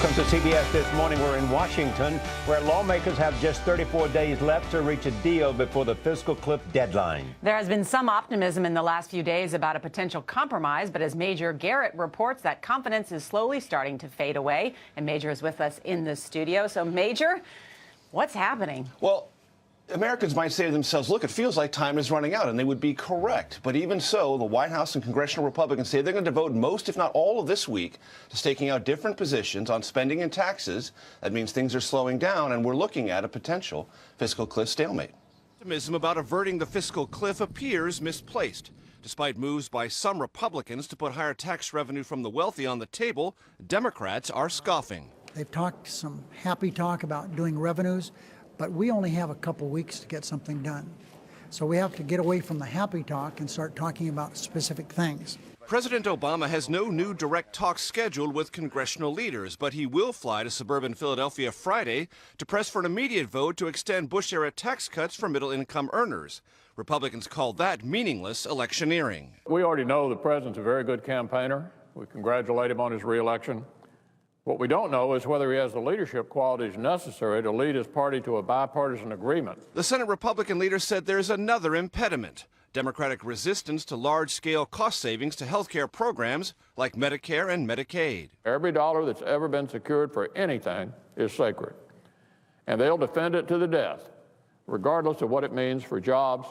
Welcome to CBS This Morning. We're in Washington, where lawmakers have just 34 days left to reach a deal before the fiscal cliff deadline. There has been some optimism in the last few days about a potential compromise, but as Major Garrett reports, that confidence is slowly starting to fade away. And Major is with us in the studio. So, Major, what's happening? Well, Americans might say to themselves, look, it feels like time is running out, and they would be correct. But even so, the White House and congressional Republicans say they're going to devote most, if not all, of this week to staking out different positions on spending and taxes. That means things are slowing down, and we're looking at a potential fiscal cliff stalemate. Optimism about averting the fiscal cliff appears misplaced. Despite moves by some Republicans to put higher tax revenue from the wealthy on the table, Democrats are scoffing. They've talked some happy talk about doing revenues, but we only have a couple weeks to get something done. So we have to get away from the happy talk and start talking about specific things. President Obama has no new direct talks scheduled with congressional leaders, but he will fly to suburban Philadelphia Friday to press for an immediate vote to extend Bush-era tax cuts for middle-income earners. Republicans call that meaningless electioneering. We already know the president's a very good campaigner. We congratulate him on his reelection. What we don't know is whether he has the leadership qualities necessary to lead his party to a bipartisan agreement. The Senate Republican leader said there's another impediment: Democratic resistance to large-scale cost savings to health care programs like Medicare and Medicaid. Every dollar that's ever been secured for anything is sacred, and they'll defend it to the death, regardless of what it means for jobs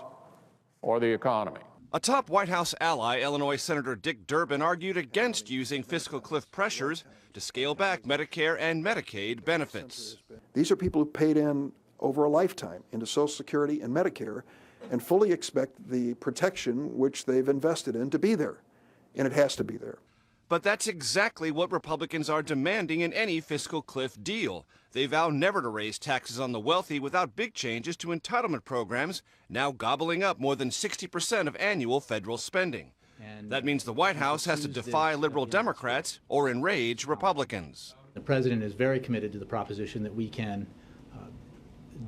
or the economy. A top White House ally, Illinois Senator Dick Durbin, argued against using fiscal cliff pressures to scale back Medicare and Medicaid benefits. These are people who paid in over a lifetime into Social Security and Medicare and fully expect the protection which they've invested in to be there, and it has to be there. But that's exactly what Republicans are demanding in any fiscal cliff deal. They vow never to raise taxes on the wealthy without big changes to entitlement programs, now gobbling up more than 60% of annual federal spending. That means the White House has to defy liberal Democrats or enrage Republicans. The president is very committed to the proposition that we can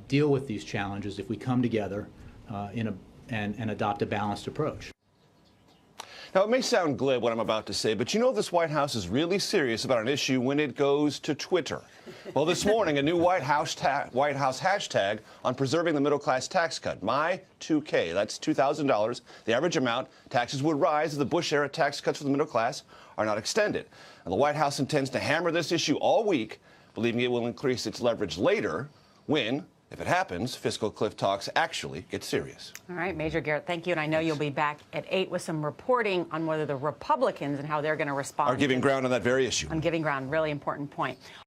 deal with these challenges if we come together and adopt a balanced approach. Now, it may sound glib what I'm about to say, but you know this White House is really serious about an issue when it goes to Twitter. Well, this morning, a new White House hashtag on preserving the middle-class tax cut, My2K. That's $2,000, the average amount taxes would rise if the Bush-era tax cuts for the middle class are not extended. And the White House intends to hammer this issue all week, believing it will increase its leverage later when, if it happens, fiscal cliff talks actually get serious. All right, Major Garrett, thank you. And I know you'll be back at 8 with some reporting on whether the Republicans and how they're going to respond. Are giving ground on that very issue. On giving ground, really important point.